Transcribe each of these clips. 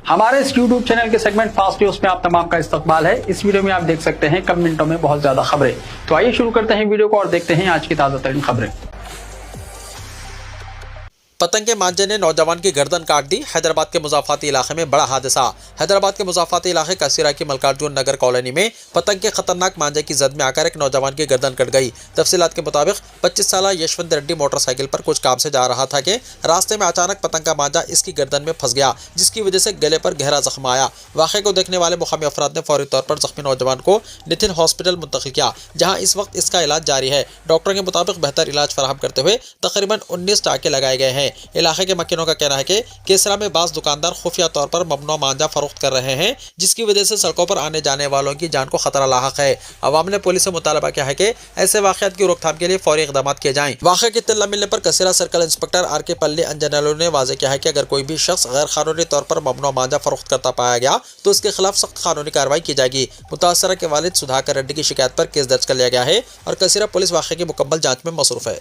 हमारे इस YouTube channel के सेगमेंट फास्ट न्यूज में आप तमाम का इस्तकबाल है। इस वीडियो में आप देख सकते हैं कम मिनटों में बहुत ज्यादा खबरें। तो आइए शुरू करते हैं वीडियो को और देखते हैं आज की ताजा तरीन खबरें। पतंग के मांझे ने नौजवान की गर्दन काट दी। हैदराबाद के मुज़ाफ़ाती इलाके में बड़ा हादसा। हैदराबाद के मुज़ाफ़ाती इलाके कसीरा की मल्कार्जुन नगर कॉलोनी में पतंग के खतरनाक मांझे की जद में आकर एक नौजवान की गर्दन कट गई। तफसीलात के मुताबिक 25 साल यशवंत रेड्डी मोटरसाइकिल पर कुछ काम से जा रहा था कि रास्ते में अचानक पतंग का मांझा इसकी गर्दन में फंस गया, जिसकी वजह से गले पर गहरा जख्म आया। वाक़े को देखने वाले मुकामी अफराद ने फौरी तौर पर जख्मी नौजवान को नितिन हॉस्पिटल मुंतकिल किया, जहाँ इस वक्त इसका इलाज जारी है। डॉक्टर के मुताबिक बेहतर इलाज फराहम करते हुए तकरीबन 19 टाँके लगाए गए हैं। इलाके के मकीनों का कहना है कि केसरा में बास दुकानदार खुफिया तौर पर ममनुआ मांझा फरोख्त कर रहे हैं, जिसकी वजह से सड़कों पर आने जाने वालों की जान को खतरा लाहक है। अवाम ने पुलिस से मुतालबा किया है कि ऐसे वाक़यात की रोकथाम के लिए फौरी इक़दाम किए जाएं। वाक़े की इत्तला मिलने पर कसीरा सर्कल इंस्पेक्टर आर.के. पल्ली अंजनालू ने वाज़ेह किया है कि अगर कोई भी शख्स गैर कानूनी तौर पर ममनुआ मांझा फरोख्त करता पाया गया तो उसके खिलाफ सख्त कानूनी कार्रवाई की जाएगी। मुतासरा के वालिद सुधाकर रेड्डी की शिकायत पर केस दर्ज कर लिया गया है और कसीरा पुलिस वाक़े की मुकम्मल जाँच में मसरूफ है।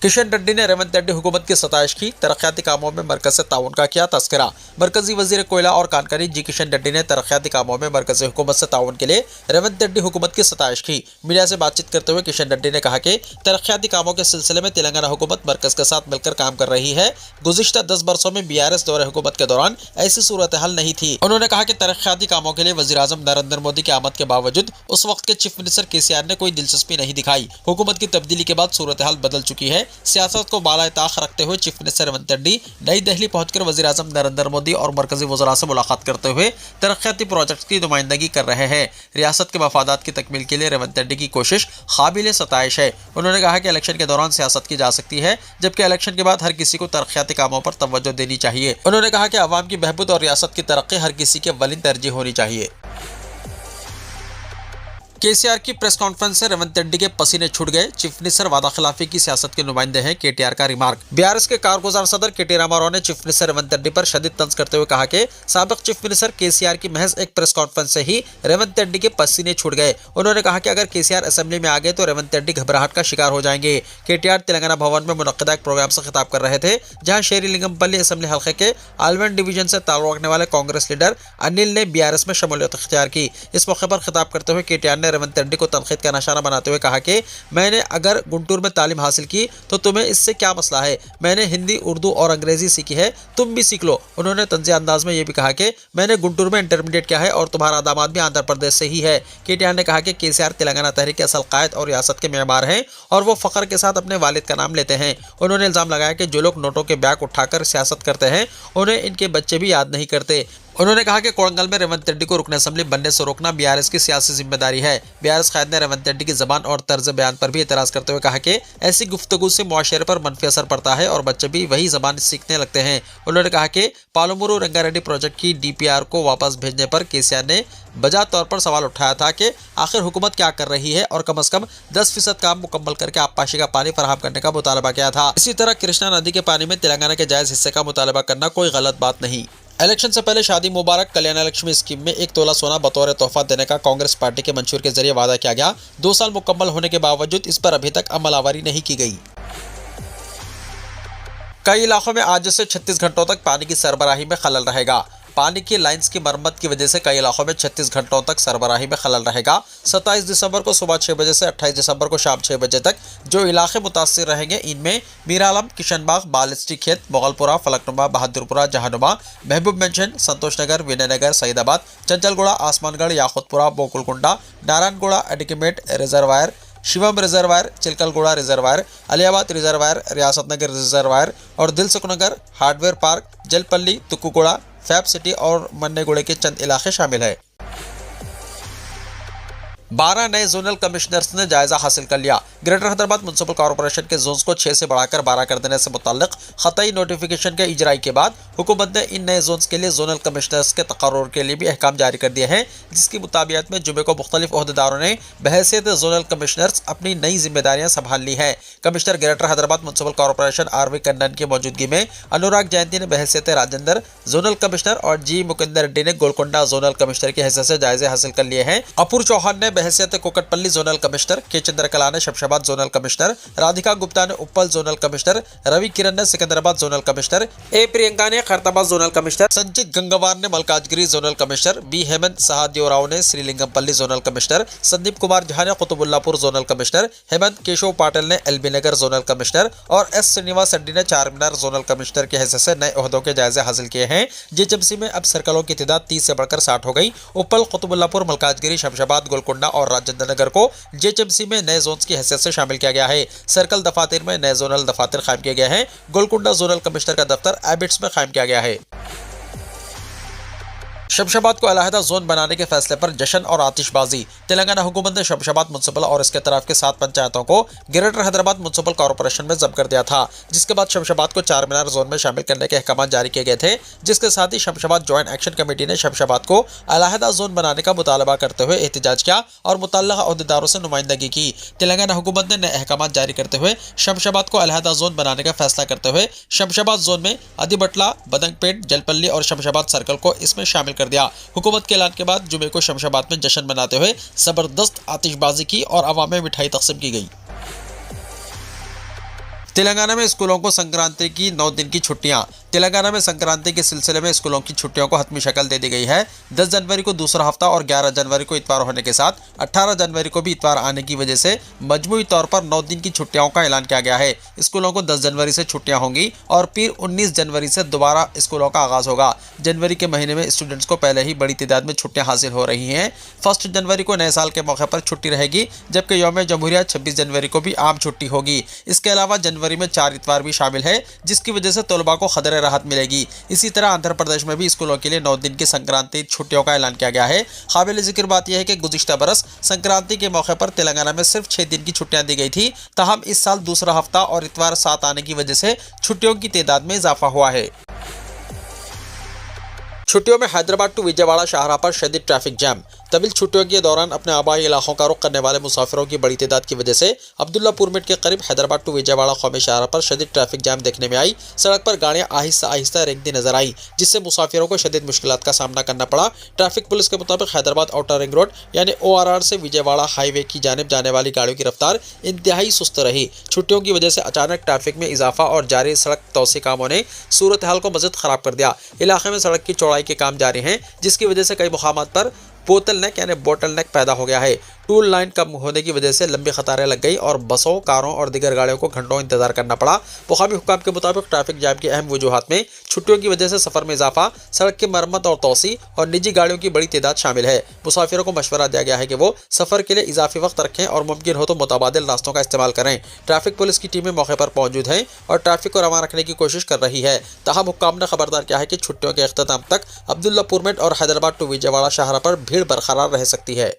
किशन रेड्डी ने रेवंत रेड्डी हुकूमत की सताइश की। तरक्याती कामों में मरकज से ताउन का किया तस्करा। मरकजी वजीर कोयला और कानकरी जी किशन रेड्डी ने तरक्याती कामों में मरकजी हुकूमत से ताउन के लिए रेवंत रेड्डी हुकूमत की सताइश की। मीडिया से बातचीत करते हुए किशन रेड्डी ने कहा कि तरक्याती कामों के सिलसिले में तेलंगाना हुकूमत मरकज के साथ मिलकर काम कर रही है। गुज़िश्ता 10 बरसों में BRS दौरे हुकूमत के दौरान ऐसी सूरत हाल नहीं थी। उन्होंने कहा कि तरक्याती कामों के लिए वज़ीर आज़म नरेंद्र मोदी की आमद के बावजूद उस वक्त के चीफ मिनिस्टर KCR ने कोई दिलचस्पी नहीं दिखाई। हुकूमत की तब्दीली के बाद सूरत हाल बदल चुकी है। सियासत को बाला-ए-ताख रखते हुए चीफ मिनिस्टर रेवंत रेड्डी नई दिल्ली पहुंचकर वज़ीर आज़म नरेंद्र मोदी और मरकजी वज़रा से मुलाकात करते हुए तरक्याती प्रोजेक्ट्स की नुमाइंदगी कर रहे हैं। रियासत के मफादात की तकमील के लिए रेवंत रेड्डी की कोशिश काबिल सताइश है। उन्होंने कहा कि इलेक्शन के दौरान सियासत की जा सकती है, जबकि इलेक्शन के बाद हर किसी को तरक्याती कामों पर तवज्जो देनी चाहिए। उन्होंने कहा कि अवाम की बहबूद और रियासत की तरक्की हर किसी के अव्वलीन तरजीह होनी चाहिए। KCR की प्रेस कॉन्फ्रेंस से रेवंत रेड्डी के पसीने छूट गए। चीफ मिनिस्टर वादा खिलाफी की सियासत के नुमाइंदे हैं KTR का रिमार्क। BRS के कारगुजार सदर KT रामाराव ने चीफ मिनिस्टर रेवंत रेड्डी पर शदीद तंज करते हुए कहा कि साबिक चीफ मिनिस्टर KCR की महज एक प्रेस कॉन्फ्रेंस से ही रेवंत रेड्डी के पसीने छूट गए। उन्होंने कहा कि अगर KCR असेंबली में आ गए तो रेवंत रेड्डी घबराहट का शिकार हो जाएंगे। KTR तेलंगाना भवन में मुनक्किदा एक प्रोग्राम से खिताब कर रहे थे, जहाँ शेरी-लिंगमपल्ली असेंबली हल्के के आलवन डिवीजन से ताल्लुक रखने वाले कांग्रेस लीडर अनिल ने BRS में शमूलियत इख्तियार की। इस मौके पर खिताब करते हुए KTR ने रेवंत रेड्डी को का निशाना बनाते हुए कहा कि मैंने अगर गुंटूर में तालीम हासिल की तो तुम्हें इससे क्या मसला है। मैंने हिंदी, उर्दू और अंग्रेजी सीखी है, तुम भी सीख लो। उन्होंने तंज़िया अंदाज में यह भी कहा कि मैंने गुंटूर में इंटरमीडिएट किया है और तुम्हारा दामाद भी आंध्र प्रदेश से ही है। KTR ने कहा कि KCR तेलंगाना तहरीक के असल कायद और रियासत के मेमार हैं और वो फ़ख्र के साथ अपने वालिद का नाम लेते हैं। उन्होंने इल्ज़ाम लगाया कि जो लोग नोटों के बैग उठाकर सियासत करते हैं उन्हें इनके बच्चे भी याद नहीं करते। उन्होंने कहा कि कोड़ंगल में रेवंत रेड्डी को रुकन असेंबली बनने से रोकना BRS की सियासी जिम्मेदारी है। BRS कायद ने रेवंत रेड्डी की जबान और तर्ज बयान पर भी एतराज़ करते हुए कहा कि ऐसी गुफ्तगू से मुआशरे पर मनफी असर पड़ता है और बच्चे भी वही जबान सीखने लगते हैं। उन्होंने कहा कि पालमुरु रंगारेड्डी प्रोजेक्ट की DPR को वापस भेजने पर KCR ने बजा तौर पर सवाल उठाया था कि आखिर हुकूमत क्या कर रही है और कम से कम 10% काम मुकम्मल करके आबपाशी का पानी फराहम करने का मुतालबा किया था। इसी तरह कृष्णा नदी के पानी में तेलंगाना के जायज़ हिस्से का मुतालबा करना कोई गलत बात नहीं। इलेक्शन से पहले शादी मुबारक कल्याण लक्ष्मी स्कीम में 1 तोला सोना बतौर तोहफा देने का कांग्रेस पार्टी के मंशूर के जरिए वादा किया गया। 2 साल मुकम्मल होने के बावजूद इस पर अभी तक अमलावरी नहीं की गई। कई इलाकों में आज से 36 घंटों तक पानी की सरबराही में खलल रहेगा। पानी की लाइंस की मरम्मत की वजह से कई इलाकों में 36 घंटों तक सरबराही में खलल रहेगा। 27 दिसंबर को सुबह 6 बजे से 28 दिसंबर को शाम 6 बजे तक जो इलाके मुतासिर रहेंगे इनमें मीरालम, किशनबाग, बालिस्टी खेत, Mogalpura, Falaknuma, Bahadurpura, Jahanuma, Mahboob mansion, Santosh Nagar, Vinaynagar, Saidabad, Chanchalguda, Asmangarh, Yakutpura, Bokulkunta, Narayanguda, Adikmet reservoir, Shivam reservoir, Chilkalguda reservoir, Aliabad reservoir, Riyasat Nagar reservoir और Dilsukhnagar, hardware park, Jalpally, Tukkuguda, fab city और मन्नेगुड़े के चंद इलाके शामिल है। 12 नए जोनल कमिश्नर्स ने जायजा हासिल कर लिया। ग्रेटर हैदराबाद म्युनिसिपल कॉर्पोरेशन के जोन्स को 6 से बढ़ाकर 12 कर देने से मुताल्लिक खतई नोटिफिकेशन के इजराई के बाद हुकूमत ने इन नए जोन्स के लिए जोनल कमिश्नर्स के तकर्रुर के लिए भी अहकाम जारी कर दिए हैं, जिसकी मुताबियत में जुमे को मुख्तलिफ ओहदेदारों ने बहैसियत जोनल कमिश्नर्स अपनी नई जिम्मेदारियां संभाल ली हैं। Commissioner greater Hyderabad municipal corporation RV. Kannan की मौजूदगी में अनुराग जयंती ने बहैसियत राजेंद्र जोनल कमिश्नर और जी. मुकुंदर रेड्डी ने गोलकोंडा जोनल कमिश्नर की हैसियत से जायजे हासिल कर लिए हैं। अपूर चौहान ने बहैसियत Kukatpally zonal commissioner, K Chandrakala ने शमशाबाद जोनल कमिश्नर, राधिका गुप्ता ने उप्पल जोनल कमिश्नर, रवि किरण ने Secunderabad zonal commissioner, A Priyanka ने खैरताबाद जोनल कमिश्नर, संचित गंगवार ने Malkajgiri zonal commissioner, B Hemant Sahadevrao ने श्रीलिंगमपल्ली जोनल कमिश्नर, संदीप कुमार झा ने कुतुबुल्लापुर जोनल कमिश्नर, हेमंत केशव पाटिल ने एलबी नगर जोनल कमिश्नर और एस श्रीनिवास रेड्डी ने चारमीनार जोनल कमिश्नर के हैसियत से नए ओहदों के जायजे हासिल किए हैं। जीएचएमसी में अब सर्कलों की तादाद 30 से बढ़कर 60 हो गई। उप्पल, कुतुबुल्लापुर, मलकाजगिरी, शमशाबाद, गोलकुंडा और राजेंद्र नगर को जीएचएमसी में नए जोन्स की हैसियत से शामिल किया गया है। सर्कल दफातर में नए जोनल दफातर कायम किए गए हैं। गोलकुंडा जोनल कमिश्नर का दफ्तर एबिट्स में कायम किया गया है। शमशाबाद को अलहदा जोन बनाने के फैसले पर जश्न और आतिशबाजी। तेलंगाना हुकूमत ने शमशाबाद म्युनिसिपल और इसके तरफ के 7 पंचायतों को ग्रेटर हैदराबाद म्युनिसिपल कॉर्पोरेशन में जब्त कर दिया था, जिसके बाद शमशाबाद को चारमीनार जोन में शामिल करने के अहकाम जारी किए गए थे। जिसके साथ ही शमशाबाद ज्वाइंट एक्शन कमेटी ने शमशाबाद को अलहदा जोन बनाने का मुतालबा करते हुए एहतजाज किया और मुतल्लिका अहदेदारों से नुमाइंदगी की। तेलंगाना हुकूमत ने नए अहकाम जारी करते हुए शमशाबाद को अलहदा जोन बनाने का फैसला करते हुए शमशाबाद जोन में अदिबटला, बदंगपेट, जलपल्ली और शमशाबाद सर्कल को इसमें शामिल कर दिया। हुकूमत के ऐलान के बाद जुमे को शमशाबाद में जश्न मनाते हुए जबरदस्त आतिशबाजी की और अवाम में मिठाई तकसीम की गई। तेलंगाना में स्कूलों को संक्रांति की 9 दिन की छुट्टियां। तेलंगाना में संक्रांति के सिलसिले में स्कूलों की छुट्टियों को हतमी शक्ल दे दी गई है। 10 जनवरी को दूसरा हफ्ता और 11 जनवरी को इतवार होने के साथ 18 जनवरी को भी इतवार आने की वजह से मजमूई तौर पर 9 दिन की छुट्टियों का ऐलान किया गया है। स्कूलों को 10 जनवरी से छुट्टियां होंगी और फिर 19 जनवरी से दोबारा स्कूलों का आगाज होगा। जनवरी के महीने में स्टूडेंट्स को पहले ही बड़ी तादाद में छुट्टियां हासिल हो रही हैं। 1 जनवरी को नए साल के मौके पर छुट्टी रहेगी, जबकि यौम जमहूरिया 26 जनवरी को भी आम छुट्टी होगी। इसके अलावा जनवरी में 4 इतवार भी शामिल है, जिसकी वजह से तलबा को खदर राहत मिलेगी। इसी तरह आंध्र प्रदेश में भी स्कूलों के लिए 9 दिन की संक्रांति छुट्टियों का ऐलान किया गया है। काबिल जिक्र बात यह है कि गुज़िश्ता बरस संक्रांति के मौके पर तेलंगाना में सिर्फ 6 दिन की छुट्टियां दी गई थी। ताहम इस साल दूसरा हफ्ता और इतवार साथ आने की वजह से छुट्टियों की तादाद में इजाफा हुआ है। छुट्टियों में हैदराबाद टू विजयवाड़ा शाहराह पर शदीद ट्रैफिक जैम। तवील छुट्टियों के दौरान अपने आबाई इलाकों का रुख करने वाले मुसाफिरों की बड़ी तादाद की वजह से अब्दुल्लापुर मिट के करीब हैदराबाद टू विजयवाड़ा कौमी शाहराह पर शदीद ट्रैफिक जैम देखने में आई। सड़क पर गाड़ियां आहिस्ता आहिस्ता रेंगती नजर आई, जिससे मुसाफिरों को शदीद मुश्किलात का सामना करना पड़ा। ट्रैफिक पुलिस के मुताबिक हैदराबाद आउटर रिंग रोड यानी ORR से विजयवाड़ा हाईवे की जानिब जाने वाली गाड़ियों की रफ्तार इंतहाई सुस्त रही। छुट्टियों की वजह से अचानक ट्रैफिक में इजाफा और जारी सड़क तोसी कामों ने सूरत हाल को मज़ीद खराब कर दिया। इलाके में सड़क की चौड़ाई के काम जारी हैं, जिसकी वजह से कई मुकामात पर बोतलनेक यानी बोटलनेक पैदा हो गया है। टूल लाइन कम होने की वजह से लंबी कतारें लग गई और बसों, कारों और दीगर गाड़ियों को घंटों इंतजार करना पड़ा। मुकामी हुक्काम के मुताबिक ट्रैफिक जाम की अहम वजूहात में छुट्टियों की वजह से सफर में इजाफा, सड़क की मरम्मत और तोसी और निजी गाड़ियों की बड़ी तादाद शामिल है। मुसाफिरों को मशवरा दिया गया है कि वो सफर के लिए इजाफी वक्त रखें और मुमकिन हो तो मुतबादिल रास्तों का इस्तेमाल करें। ट्रैफिक पुलिस की टीमें मौके पर मौजूद हैं और ट्रैफिक को रवा रखने की कोशिश कर रही है। ताहम हुक्काम ने खबरदार किया है कि छुट्टियों के अख्ताम तक अब्दुल्लापुर मिट और हैदराबाद टू विजयवाड़ा शाहराह पर भीड़ बरकरार रह सकती है।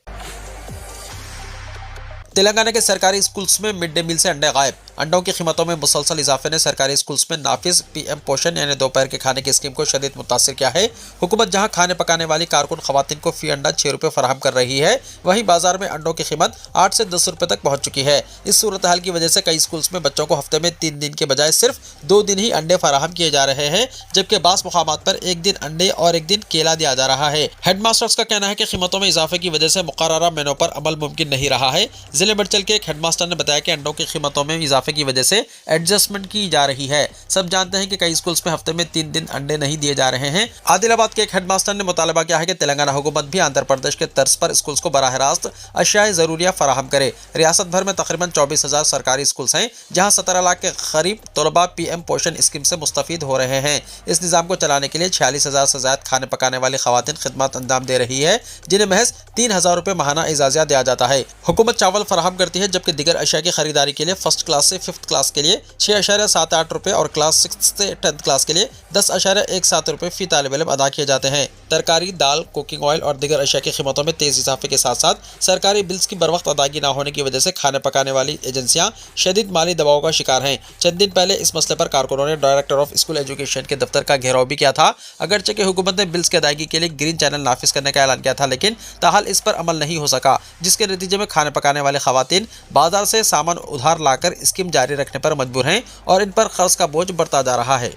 तेलंगाना के सरकारी स्कूल्स में मिड डे मील से अंडे गायब। अंडों की कीमतों में मुसलसल इजाफे ने सरकारी स्कूल्स में नाफिज PM पोषण यानी दोपहर के खाने की स्कीम को शदीद मुतासिर किया है। हुकूमत जहां खाने पकाने वाली कारकुन खवातीन को फी अंडा 6 रुपये फराहम कर रही है, वहीं बाजार में अंडों की कीमत 8 से 10 रुपये तक पहुंच चुकी है। इस सूरत हाल की वजह से कई स्कूल्स में बच्चों को हफ्ते में 3 दिन के बजाय सिर्फ 2 दिन ही अंडे फराहम किए जा रहे हैं, जबकि बास मुकामात पर 1 दिन अंडे और 1 दिन केला दिया जा रहा है। हेडमास्टर्स का कहना है कि कीमतों में इजाफे की वजह से मुकर्ररा मेनू पर अमल मुमकिन नहीं रहा है। जिले बढ़चल के एक हेडमास्टर ने बताया कि अंडों की कीमतों में इजाफे की वजह से एडजस्टमेंट की जा रही है। सब जानते हैं कि कई स्कूल्स में हफ्ते में 3 दिन अंडे नहीं दिए जा रहे हैं। आदिलाबाद के एक हेडमास्टर ने मुतालबा किया है कि तेलंगाना हुकूमत भी आंध्र प्रदेश के तर्ज पर स्कूल्स को बराह रास्त अशियाए ज़रूरिया फराहम करे। रियासत भर में तकरीबन 24,000 सरकारी स्कूल्स हैं, जहां 17 लाख के करीब तलबा PM पोषण स्कीम से मुस्तफीद हो रहे हैं। इस निज़ाम को चलाने के लिए 46,000 से ज़्यादा खाने पकाने वाली खवातीन खिदमत अंजाम दे रही है, जिन्हें महज 3,000 रुपये माहाना एजाज़िया दिया जाता है। हुकूमत चावल फराहम करती है, जबकि दीगर अशिया की खरीदारी के लिए फर्स्ट क्लास से 5th क्लास के लिए 6.78 रुपये और क्लास 6 से 10th क्लास के लिए 10.17 रुपये फी तालिब इल्म अदा किए जाते हैं। तरकारी, दाल, कुकिंग ऑयल और दीगर अशिया की कीमतों में तेज इजाफे के साथ साथ सरकारी बिल्स की बरवक्त अदायगी न होने की वजह से खाने पकाने वाली एजेंसियां शदीद माली दबाव का शिकार हैं। चंद दिन पहले इस मसले पर कारकुनों ने डायरेक्टर ऑफ स्कूल एजुकेशन के दफ्तर का घेराव भी किया था। अगरचे कि हुकूमत ने बिल्स की अदायगी के लिए ग्रीन चैनल नाफिज करने का ऐलान किया था, लेकिन ताहाल इस पर अमल नहीं हो सका, जिसके नतीजे में खाने पकाने वाले खवातीन बाजार से सामान उधार लाकर स्कीम जारी रखने पर मजबूर हैं और इन पर कर्ज का बोझ बढ़ता जा रहा है।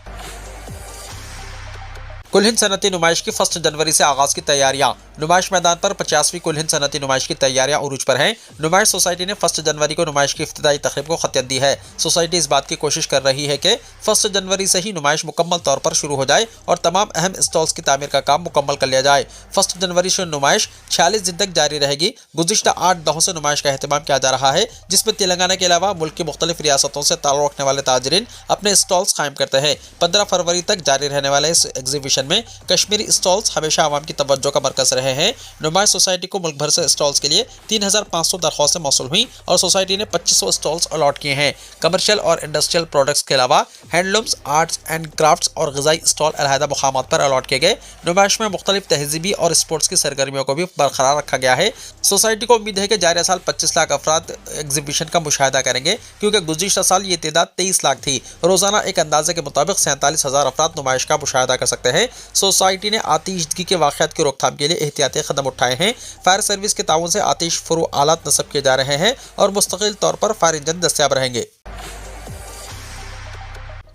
कुल हिंद सनती नुमाइश की 1 जनवरी से आगाज की तैयारियां। नुमाइश मैदान पर 50वीं कुल हिंद सनअती नुमाइश की तैयारियां उरूज पर हैं। नुमाइश सोसाइटी ने 1 जनवरी को नुमाइश की इफ्तिताई तकरीब को खतियत दी है। सोसाइटी इस बात की कोशिश कर रही है कि 1 जनवरी से ही नुमाइश मुकम्मल तौर पर शुरू हो जाए और तमाम अहम स्टॉल्स की तामीर का काम मुकम्मल कर लिया जाए। 1 जनवरी से नुमाइश 46 दिन तक जारी रहेगी। गुज़िश्ता 8 दहों से नुमाइश का एहतमाम किया जा रहा है, जिसमें तेलंगाना के अलावा मुल्क की मुख्तलिफ रियासतों से ताल्लुक़ रखने वाले ताजरीन अपने स्टॉल्स कायम करते हैं। 15 फरवरी तक जारी रहने वाले इस एग्जीबिशन में कश्मीरी स्टॉल्स हमेशा आवाम की तवज्जो का मरकज रहे हैं। नुमाइश सोसाइटी को मुल्क भर से स्टॉल्स के लिए 3500 दरख्वास्तें मौसूल हुई और सोसाइटी ने 2500 स्टॉल्स अलॉट किए हैं। कमर्शियल और इंडस्ट्रियल प्रोडक्ट्स के अलावा हैंडलूम्स, आर्ट्स एंड क्राफ्ट्स और ग़िज़ाई स्टॉल अलहदा मुकामात पर अलॉट किए गए। नुमाइश में मुख्तलिफ तहजीबी और स्पोर्ट्स की सरगर्मियों को भी बरकरार रखा गया है। सोसाइटी को उम्मीद है कि जारी साल 25 लाख अफराद एग्जीबिशन का मुशाहिदा करेंगे, क्योंकि गुज़िश्ता साल ये तादाद 23 लाख थी। रोज़ाना एक अंदाजे के मुताबिक 47,000 अफराद नुमाइश का मुशाहिदा कर सकते हैं। सोसाइटी ने आतिशदगी के वाक़यात की रोकथाम के लिए एहतियाती कदम उठाए हैं। फायर सर्विस के ताउन से आतिश फुरू आलात नस्ब किए जा रहे हैं और मुस्तकिल तौर पर फायर इंजन दस्तयाब रहेंगे।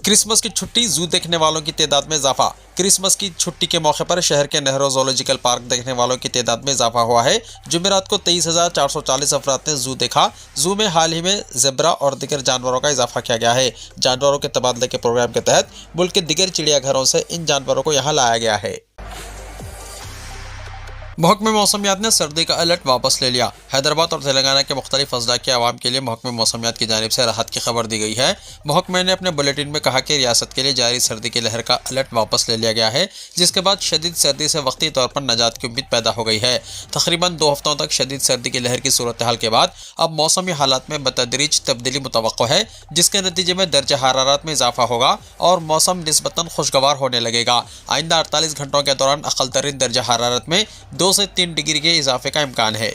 क्रिसमस की छुट्टी, जू देखने वालों की तादाद में इजाफा। क्रिसमस की छुट्टी के मौके पर शहर के नेहरू ज़ूलॉजिकल पार्क देखने वालों की तादाद में इजाफा हुआ है। जुमेरात को 23,440 अफराद ने जू देखा। जू में हाल ही में ज़ेब्रा और दिगर जानवरों का इजाफा किया गया है। जानवरों के तबादले के प्रोग्राम के तहत मुल्क के दिगर चिड़ियाघरों से इन जानवरों को यहाँ लाया गया है। महकमे मौसमियात ने सर्दी का अलर्ट वापस ले लिया। हैदराबाद और तेलंगाना के मुख्तलिफ अजला के आवाम के लिए महकमे मौसमियात की जानिब से राहत की खबर दी गई है। महकमे ने अपने बुलेटिन में कहा कि रियासत के लिए जारी सर्दी की लहर का अलर्ट वापस ले लिया गया है, जिसके बाद शदीद सर्दी से वक्ती तौर पर निजात की उम्मीद पैदा हो गई है। तकरीबन 2 हफ्तों तक शदीद सर्दी की लहर की सूरत हाल के बाद अब मौसमी हालात में बतदरीज तब्दीली मुतवक्को है, जिसके नतीजे में दर्ज हरारत में इजाफा होगा और मौसम निस्बतन खुशगवार होने लगेगा। आइंदा 48 घंटों के दौरान अक़ल तरीन दर्ज हरारत में 2 से 3 डिग्री के इजाफे का इम्कान है।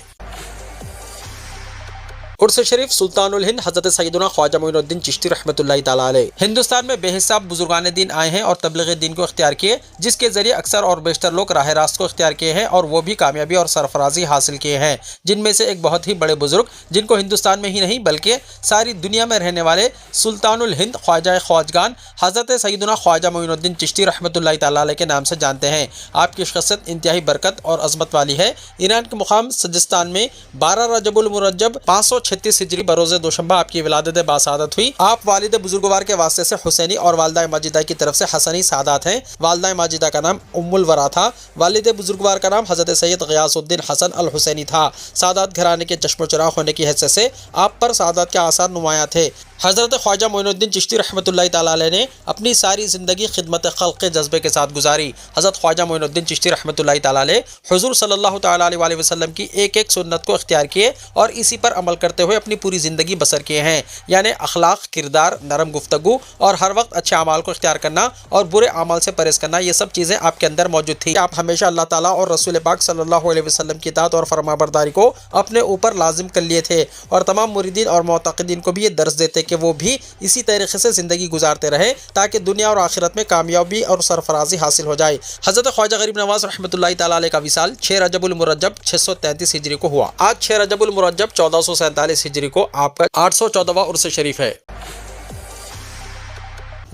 उर्स शरीफ सुल्तानुल हिंद हज़रत सैयदना ख्वाजा मोइनुद्दीन चिश्ती रहमतुल्लाहि तआला अलैह हिंदुस्तान में बेहिसाब बुजुर्गान दीन आए हैं और तबलीग दीन को इख्तियार किए, जिसके जरिए अक्सर और बेशतर लोग राह रास्त को इख्तियार किए हैं और वो भी कामयाबी और सरफराजी हासिल किए हैं। जिनमें से एक बहुत ही बड़े बुजुर्ग, जिनको हिंदुस्तान में ही नहीं बल्कि सारी दुनिया में रहने वाले सुल्तानुल हिंद ख्वाजा ख्वाजगान हज़रत सैयदना ख्वाजा मोइनुद्दीन चिश्ती रहमतुल्लाहि तआला अलैह के नाम से जानते हैं। आपकी शख्सियत इंतहाई बरकत और अजमत वाली है। ईरान के मुकाम सजिस्तान में 12 रजबुल मुरज्जब 536 हिजरी बरोज़े दोशंबा आपकी विलादत बासादत हुई। आप वालिद बुजुर्गवार के वास्ते से हुसैनी और वालदा माजिदा की तरफ से हसनी सादात हैं। वालदा माजिदा का नाम उम्मुल वरा था। वालिद बुजुर्गवार का नाम हज़रत सैयद ग़ियासुद्दीन हसन अल हुसैनी था। सादात घराने के चश्मो चिराग होने की हैसियत से आप पर सादात के आसार नुमायां थे। हज़रत ख्वाजा मोइनुद्दीन चिश्ती रहमतुल्लाहि तआला अलैह ने अपनी सारी ज़िंदगी खिदमत खल्क़ के जज्बे के साथ गुजारी। हज़रत ख्वाजा मोइनुद्दीन चिश्ती रहमतुल्लाहि तआला अलैह हुज़ूर सल्लल्लाहु तआला अलैहि वसल्लम की एक एक सुन्नत को इख्तियार किए और इसी पर अमल करते हुए अपनी पूरी ज़िंदगी बसर किए हैं। यानी अखलाक, किरदार, नरम गुफ्तगू और हर वक्त अच्छे अमाल को इख्तियार करना और बुरे अमाल से परहेज़ करना, ये सब चीज़ें आपके अंदर मौजूद थी। आप हमेशा अल्लाह ताला और रसूल पाक सल्लल्लाहु अलैहि वसल्लम की इताअत और फरमाबरदारी को अपने ऊपर लाजिम कर लिए थे और तमाम मुरीदीन और मुअतक़िदीन को भी ये दर्स देते कि वो भी इसी तरीके से ज़िंदगी गुजारते रहे ताकि दुनिया और आखिरत में कामयाबी और सरफराजी हासिल हो जाए। हज़रत ख्वाजा गरीब नवाज़ रहमतुल्लाहि तआला अलैह का विसाल 6 रजबुल मुरज्जब 633 हिजरी को हुआ। आज 6 रजबुल मुरज्जब 1447 हिजरी को आपका 814वां उर्स शरीफ है।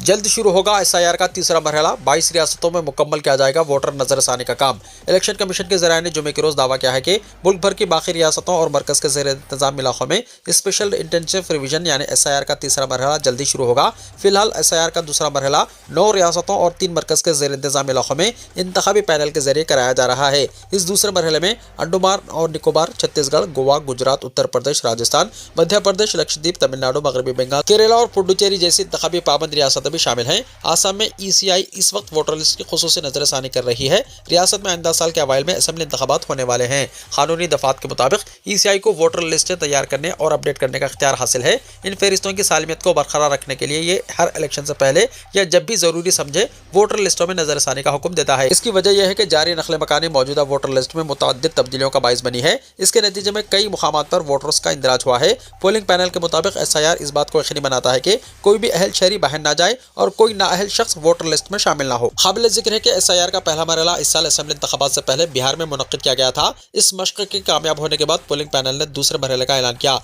जल्द शुरू होगा SIR का तीसरा मरहला। 22 रियासतों में मुकम्मल किया जाएगा वोटर नजरसानी का काम। इलेक्शन कमीशन के ज़राए ने जुमे के रोज़ दावा किया है कि मुल्क भर की बाकी रियासतों और मरकज़ के ज़ेर इंतज़ाम इलाक़ों में स्पेशल इंटेंसिव रिवीजन यानी SIR का तीसरा मरहला जल्दी शुरू होगा। फिलहाल SIR का दूसरा मरहला 9 रियासतों और 3 मरकज़ के ज़ेर इंतज़ाम इलाक़ों में इंतखाबी पैनल के जरिए कराया जा रहा है। इस दूसरे मरहले में अंडमान और निकोबार, छत्तीसगढ़, गोवा, गुजरात, उत्तर प्रदेश, राजस्थान, मध्य प्रदेश, लक्षद्वीप, तमिलनाडु, मगरबी बंगाल, केरला और पुडुचेरी जैसी इंतखाबी पाबंद रियासतें भी शामिल हैं। आसाम में ECI इस वक्त वोटर लिस्ट की खुसूसी नजरसानी कर रही है। रियासत में आइंदा साल के अवाइल में असेंबली इंतखाबात होने वाले हैं। कानूनी दफात के मुताबिक ECI को वोटर लिस्टें तैयार करने और अपडेट करने का इख्तियार हासिल है। इन फहरिस्तों की सालमियत को बरकरार रखने के लिए ये हर इलेक्शन से पहले या जब भी जरूरी समझे वोटर लिस्टों में नजरसानी का हुक्म देता है। इसकी वजह यह है कि जारी नकल मकानी मौजूदा वोटर लिस्ट में मुतअद्दिद तब्दीलियों का बाइस बनी है। इसके नतीजे में कई मुकामात पर वोटर्स का इंदराज हुआ है। पोलिंग पैनल के मुताबिक SIR इस बात को यकीनी बनाता है कि कोई भी अहल शहरी बाहर ना जाए और कोई नाअहल शख्स वोटर लिस्ट में शामिल ना हो। काबिल जिक्र है कि SIR का पहला मरहला इस साल असेंबली इंतखाबात से पहले बिहार में मुनक्किद किया गया था। इस मशक़ के कामयाब होने के बाद पोलिंग पैनल ने दूसरे मरहले का ऐलान किया।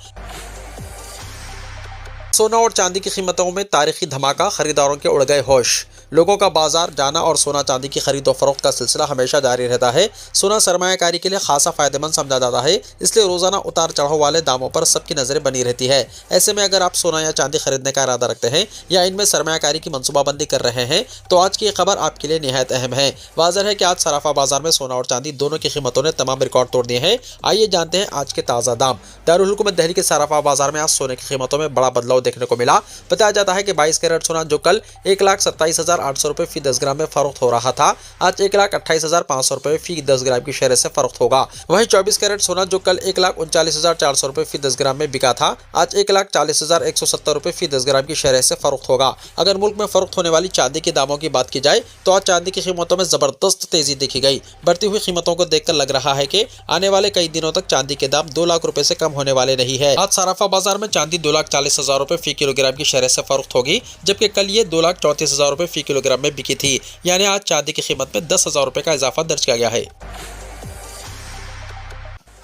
सोना और चांदी की कीमतों में तारीखी धमाका, खरीदारों के उड़ गए होश। लोगों का बाजार जाना और सोना चांदी की खरीदो फरोख्त का सिलसिला हमेशा जारी रहता है। सोना सरमायाकारी के लिए खासा फायदेमंद समझा जाता है, इसलिए रोजाना उतार चढ़ाव वाले दामों पर सबकी नजरें बनी रहती है। ऐसे में अगर आप सोना या चांदी खरीदने का इरादा रखते हैं या इनमें सरमायाकारी की मंसूबाबंदी कर रहे हैं तो आज की खबर आपके लिए निहायत अहम है। वाज़ेह है कि आज सराफा बाजार में सोना और चांदी दोनों की कीमतों ने तमाम रिकॉर्ड तोड़ दिए हैं। आइए जानते हैं आज के ताज़ा दाम। दारुल हुकूमत दिल्ली के सराफा बाजार में आज सोने की कीमतों में बड़ा बदलाव देखने को मिला। बताया जाता है कि 22 कैरेट सोना जो कल 1,27,800 रुपये फी 10 ग्राम में फरोख्त हो रहा था, आज 1,28,500 रुपये फी 10 ग्राम की शरह से फरोख्त होगा। वहीं 24 कैरेट सोना जो कल 1,39,400 रुपये फी 10 ग्राम में बिका था, आज 1,40,170 रुपये फी 10 ग्राम की शरह से फरोख्त होगा। अगर मुल्क में फरोख्त होने वाली चांदी के दामों की बात की जाए तो आज चांदी की कीमतों में जबरदस्त तेजी देखी गई। बढ़ती हुई कीमतों को देखकर लग रहा है कि आने वाले कई दिनों तक चांदी के दाम 2 लाख रुपए से कम होने वाले नहीं है। आज सराफा बाजार में चांदी 2,40,000 रुपए फी किलोग्राम की शरह से फरोख्त होगी, जबकि कल ये 2,34,000 रुपए फी किलोग्राम में बिकी थी। यानी आज चांदी की कीमत में 10,000 रुपए का इजाफा दर्ज किया गया है।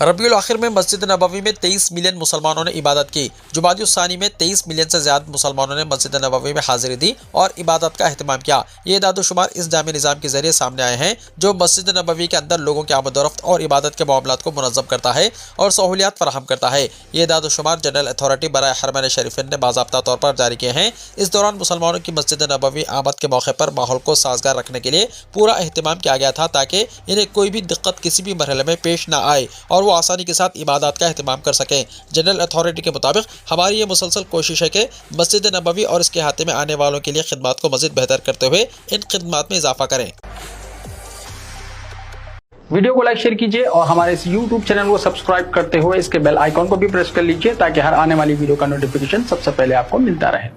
रबीउल आखिर में मस्जिद नबवी में 23 मिलियन मुसलमानों ने इबादत की। जुमादी सानी में 23 मिलियन से ज्यादा मुसलमानों ने मस्जिद नबवी में हाजिरी दी और इबादत का अहतमाम किया। ये दादोशुमार इस जामी निज़ाम के जरिए सामने आए हैं जो मस्जिद नबवी के अंदर लोगों की आमदोरफ्त और इबादत के मामलात को मुनज़्ज़म करता है और सहूलियात फराहम करता है। ये दादोशुमार जनरल अथॉरिटी बराए हरमैन शरीफैन ने बाज़ाब्ता तौर पर जारी किए हैं। इस दौरान मुसलमानों की मस्जिद नबवी आमद के मौके पर माहौल को साजगार रखने के लिए पूरा अहतमाम किया गया था ताकि इन्हें कोई भी दिक्कत किसी भी मरहले में पेश न आए और वो आसानी के साथ इबादत का एहतमाम कर सकें। जनरल अथॉरिटी के मुताबिक हमारी ये मुसलसल कोशिश है कि मस्जिद नबवी और इसके अहाते में आने वालों के लिए खिदमत को मज़ीद बेहतर करते हुए इन खिदमत में इजाफा करें। वीडियो को लाइक शेयर कीजिए और हमारे इस YouTube चैनल को सब्सक्राइब करते हुए इसके बेल आइकॉन को भी प्रेस कर लीजिए ताकि हर आने वाली वीडियो का नोटिफिकेशन सबसे पहले आपको मिलता रहे।